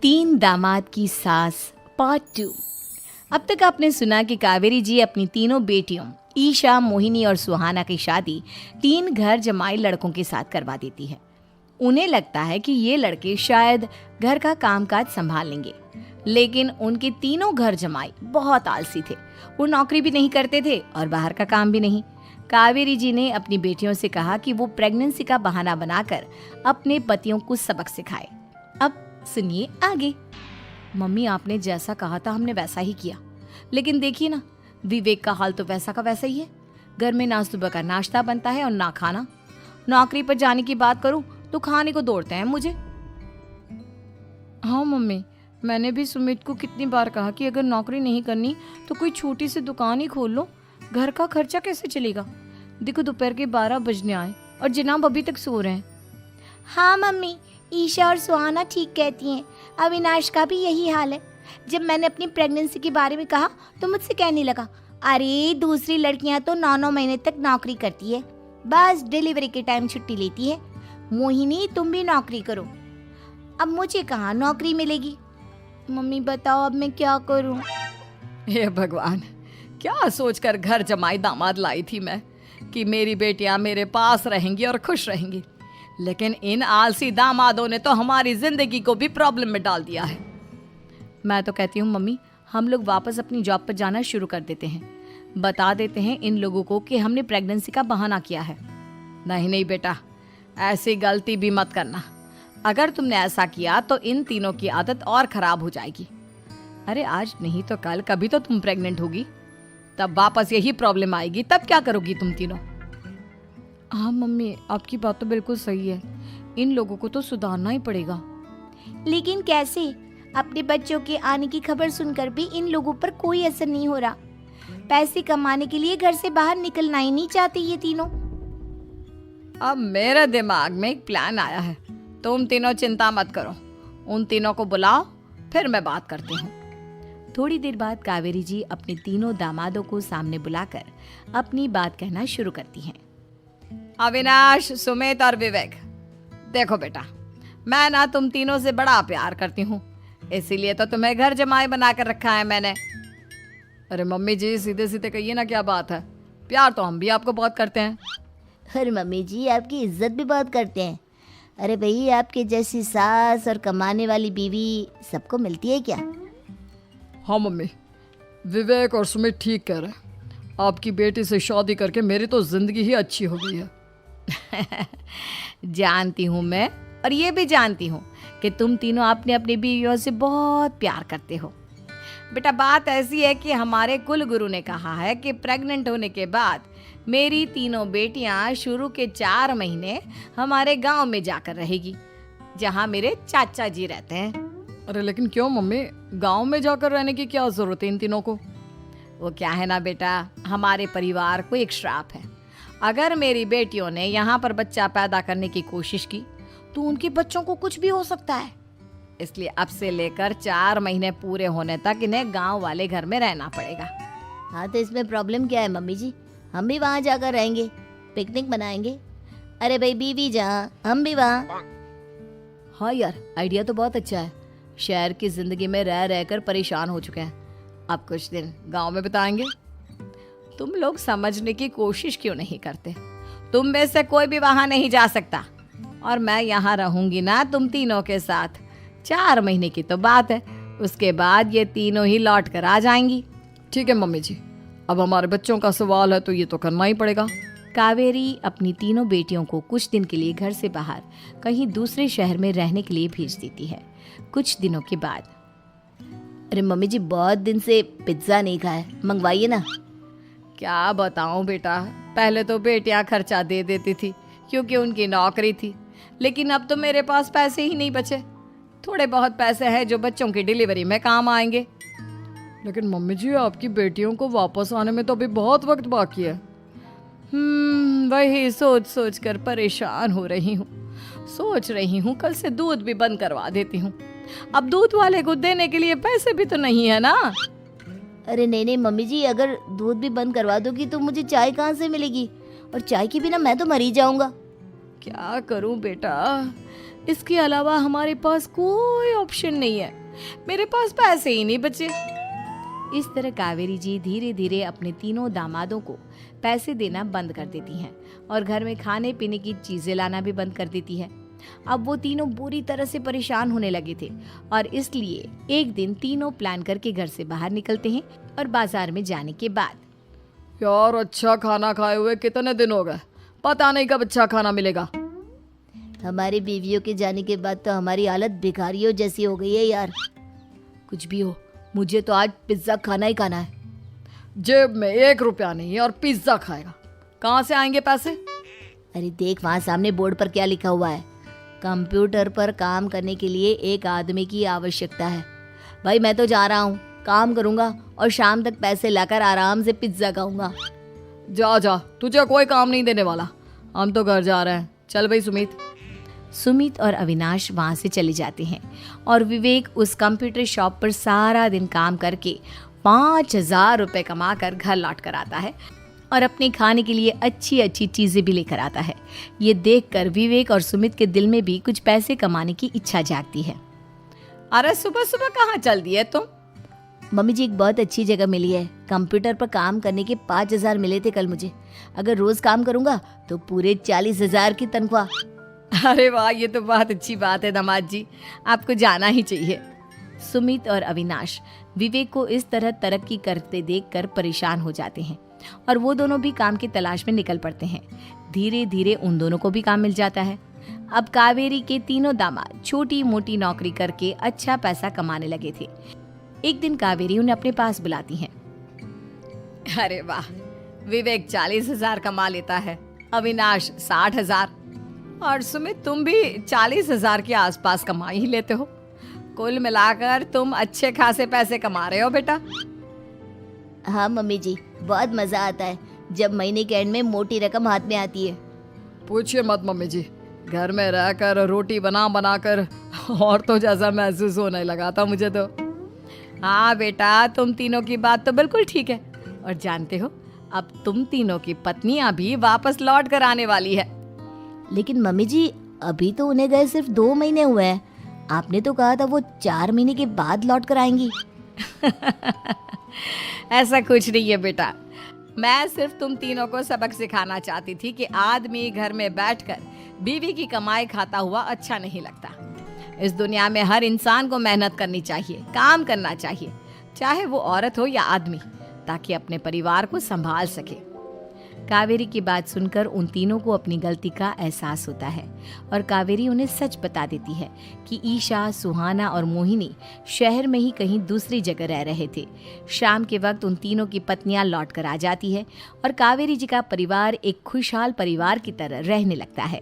तीन दामाद की सास पार्ट 2। अब तक आपने सुना कि कावेरी जी अपनी तीनों बेटियों ईशा, मोहिनी और सुहाना की शादी 3 घर जमाई लड़कों के साथ करवा देती है। उन्हें लगता है कि ये लड़के शायद घर का कामकाज संभाल लेंगे, लेकिन उनके तीनों घर जमाई बहुत आलसी थे। वो नौकरी भी नहीं करते थे और बाहर का काम भी नहीं। कावेरी जी ने अपनी बेटियों से कहा कि वो प्रेगनेंसी का बहाना बनाकर अपने पतियों को सबक सिखाए। अब सुनिए आगे। मम्मी, आपने जैसा कहा था हमने वैसा ही किया, लेकिन देखिए ना, विवेक का हाल तो वैसा का वैसा ही है। घर में ना सुबह का नाश्ता बनता है और ना खाना। नौकरी पर जाने की बात करूं तो खाने को दौड़ते हैं मुझे। हाँ मम्मी, मैंने भी सुमित को कितनी बार कहा कि अगर नौकरी नहीं करनी तो कोई छोटी सी दुकान ही खोल लो। घर का खर्चा कैसे चलेगा? देखो दोपहर के 12 बजने आए और जनाब अभी तक सो रहे हैं। हाँ मम्मी, ईशा और सुहाना ठीक कहती हैं। अविनाश का भी यही हाल है। जब मैंने अपनी प्रेगनेंसी के बारे में कहा तो मुझसे कहने लगा, अरे दूसरी लड़कियां तो 9-9 महीने तक नौकरी करती है, बस डिलीवरी के टाइम छुट्टी लेती है। मोहिनी, तुम भी नौकरी करो। अब मुझे कहाँ नौकरी मिलेगी? मम्मी बताओ, अब मैं क्या करूँ? हे भगवान, क्या सोचकर घर जमाई दामाद लाई थी मैं कि मेरी बेटियां मेरे पास रहेंगी और खुश रहेंगी, लेकिन इन आलसी दामादों ने तो हमारी जिंदगी को भी प्रॉब्लम में डाल दिया है। मैं तो कहती हूँ मम्मी, हम लोग वापस अपनी जॉब पर जाना शुरू कर देते हैं। बता देते हैं इन लोगों को कि हमने प्रेगनेंसी का बहाना किया है। नहीं नहीं बेटा, ऐसी गलती भी मत करना। अगर तुमने ऐसा किया तो इन तीनों की आदत और खराब हो जाएगी। अरे आज नहीं तो कल कभी तो तुम प्रेग्नेंट होगी, तब वापस यही प्रॉब्लम आएगी। तब क्या करोगी तुम तीनों? हाँ मम्मी, आपकी बात तो बिल्कुल सही है। इन लोगों को तो सुधारना ही पड़ेगा। लेकिन कैसे? अपने बच्चों के आने की खबर सुनकर भी इन लोगों पर कोई असर नहीं हो रहा। पैसे कमाने के लिए घर से बाहर निकलना ही नहीं चाहते ये तीनों। अब मेरे दिमाग में एक प्लान आया है। तुम तीनों चिंता मत करो, उन तीनों को बुलाओ, फिर मैं बात करती हूँ। थोड़ी देर बाद कावेरी जी अपने तीनों दामादों को सामने बुलाकर अपनी बात कहना शुरू करती हैं। अविनाश, सुमित और विवेक, देखो बेटा, मैं ना तुम तीनों से बड़ा प्यार करती हूँ, इसीलिए तो तुम्हें घर जमाई बनाकर रखा है मैंने। अरे मम्मी जी, सीधे सीधे कहिए ना, क्या बात है? प्यार तो हम भी आपको बहुत करते हैं। अरे मम्मी जी, आपकी इज्जत भी बहुत करते हैं। अरे भाई, आपके जैसी सास और कमाने वाली बीवी सबको मिलती है क्या? हाँ मम्मी, विवेक और सुमित ठीक कह रहे हैं। आपकी बेटी से शादी करके मेरी तो जिंदगी ही अच्छी हो गई है। जानती हूँ मैं, और ये भी जानती हूँ कि तुम तीनों अपने अपनी बीवियों से बहुत प्यार करते हो। बेटा, बात ऐसी है कि हमारे कुल गुरु ने कहा है कि प्रेग्नेंट होने के बाद मेरी तीनों बेटियां शुरू के 4 महीने हमारे गांव में जाकर रहेगी, जहां मेरे चाचा जी रहते हैं। अरे लेकिन क्यों मम्मी, गांव में जाकर रहने की क्या जरूरत है इन तीनों को? वो क्या है ना बेटा, हमारे परिवार को एक श्राप है। अगर मेरी बेटियों ने यहाँ पर बच्चा पैदा करने की कोशिश की तो उनके बच्चों को कुछ भी हो सकता है। इसलिए अब से लेकर 4 महीने पूरे होने तक इन्हें गांव वाले घर में रहना पड़ेगा। हाँ तो इसमें प्रॉब्लम क्या है मम्मी जी? हम भी वहाँ जाकर रहेंगे, पिकनिक मनाएंगे। अरे भाई, बीवी जहाँ हम भी वहाँ। हाँ यार, आइडिया तो बहुत अच्छा है। शहर की जिंदगी में रह रहकर परेशान हो चुके हैं, अब कुछ दिन गांव में बिताएंगे। तुम लोग समझने की कोशिश क्यों नहीं करते? तुम में से कोई भी वहां नहीं जा सकता, और मैं यहाँ रहूंगी ना तुम तीनों के साथ। 4 महीने की तो बात है, उसके बाद ये तीनों ही लौट कर आ जाएंगी। ठीक है मम्मी जी, अब हमारे बच्चों का सवाल है तो ये तो करना ही पड़ेगा। कावेरी अपनी तीनों बेटियों को कुछ दिन के लिए घर से बाहर कहीं दूसरे शहर में रहने के लिए भेज देती है। कुछ दिनों के बाद, अरे मम्मी जी, बहुत दिन से पिज्ज़ा नहीं खाया, मंगवाइए ना। क्या बताऊं बेटा, पहले तो बेटियां खर्चा दे देती थी क्योंकि उनकी नौकरी थी, लेकिन अब तो मेरे पास पैसे ही नहीं बचे। थोड़े बहुत पैसे हैं जो बच्चों की डिलीवरी में काम आएंगे। लेकिन मम्मी जी, आपकी बेटियों को वापस आने में तो अभी बहुत वक्त बाकी है। वही सोच सोच कर परेशान हो रही हूँ। सोच रही हूँ कल से दूध भी बंद करवा देती हूँ। अब दूध वाले को देने के लिए पैसे भी तो नहीं है ना। अरे नहीं नहीं मम्मी जी, अगर दूध भी बंद करवा दोगी तो मुझे चाय कहाँ से मिलेगी? और चाय के बिना मैं तो मर ही जाऊंगा। क्या करूं बेटा, इसके अलावा हमारे पास कोई ऑप्शन नहीं है। मेरे पास पैसे ही नहीं बचे। इस तरह कावेरी जी धीरे धीरे अपने तीनों दामादों को पैसे देना बंद कर देती हैं और घर में खाने पीने की चीजें लाना भी बंद कर देती है। अब वो तीनों बुरी तरह से परेशान होने लगे थे और इसलिए एक दिन तीनों प्लान करके घर से बाहर निकलते हैं और बाजार में जाने के बाद यार अच्छा खाना खाए हुए कितने दिन हो गए, पता नहीं कब अच्छा खाना मिलेगा। हमारी बीवियों के जाने के बाद तो हमारी हालत भिखारियों जैसी हो गई है यार। कुछ भी हो, मुझे तो आज पिज्जा खाना ही खाना है। जेब में 1 रुपया नहीं है और पिज्जा खाएगा, कहाँ से आएंगे पैसे? अरे देख वहाँ सामने बोर्ड पर क्या लिखा हुआ है, कंप्यूटर पर काम करने के लिए एक आदमी की आवश्यकता है। भाई मैं तो जा रहा हूँ, काम करूँगा और शाम तक पैसे लाकर आराम से पिज्जा खाऊंगा। जा जा, तुझे कोई काम नहीं देने वाला, हम तो घर जा रहे हैं। चल भाई सुमित। सुमित और अविनाश वहाँ से चले जाते हैं और विवेक उस कंप्यूटर शॉप पर सारा दिन काम करके 5,000 रुपये कमा कर घर लौट कर आता है और अपने खाने के लिए अच्छी अच्छी चीज़ें भी लेकर आता है। ये देखकर विवेक और सुमित के दिल में भी कुछ पैसे कमाने की इच्छा जागती है। अरे सुबह सुबह कहाँ चल दी है तुम? मम्मी जी एक बहुत अच्छी जगह मिली है, कंप्यूटर पर काम करने के 5,000 मिले थे कल मुझे। अगर रोज काम करूंगा तो पूरे 40,000 की तनख्वाह। अरे वाह, ये तो बहुत अच्छी बात है दामाद जी, आपको जाना ही चाहिए। सुमित और अविनाश विवेक को इस तरह तरक्की करते देखकर परेशान हो जाते हैं और वो दोनों भी काम की तलाश में निकल पड़ते हैं। धीरे धीरे उन दोनों को भी काम मिल जाता है। अब कावेरी के तीनों दामाद छोटी मोटी नौकरी करके अच्छा पैसा कमाने लगे थे। एक दिन कावेरी उन्हें अपने पास बुलाती है। अरे वाह, विवेक 40,000 कमा लेता है, अविनाश 60,000 और सुमित तुम भी 40,000 के आसपास कमा ही लेते हो। कुल मिलाकर तुम अच्छे खासे पैसे कमा रहे हो बेटा। हाँ मम्मी जी, बहुत मजा आता है जब महीने के एंड में मोटी रकम हाथ में आती है। पूछिए मत मम्मी जी, घर में रहकर रोटी बना बना कर और तो जैसा महसूस होने लगा था मुझे तो। हाँ बेटा, तुम तीनों की बात तो बिल्कुल ठीक है। और जानते हो, अब तुम तीनों की पत्नियां भी वापस लौट कर आने वाली है। लेकिन मम्मी जी अभी तो उन्हें गए सिर्फ 2 महीने हुए हैं, आपने तो कहा था वो 4 महीने के बाद लौट कर आएंगी। ऐसा कुछ नहीं है बेटा, मैं सिर्फ तुम तीनों को सबक सिखाना चाहती थी कि आदमी घर में बैठकर बीवी की कमाई खाता हुआ अच्छा नहीं लगता। इस दुनिया में हर इंसान को मेहनत करनी चाहिए, काम करना चाहिए, चाहे वो औरत हो या आदमी, ताकि अपने परिवार को संभाल सके। कावेरी की बात सुनकर उन तीनों को अपनी गलती का एहसास होता है और कावेरी उन्हें सच बता देती है कि ईशा, सुहाना और मोहिनी शहर में ही कहीं दूसरी जगह रह रहे थे। शाम के वक्त उन तीनों की पत्नियां लौट कर आ जाती है और कावेरी जी का परिवार एक खुशहाल परिवार की तरह रहने लगता है।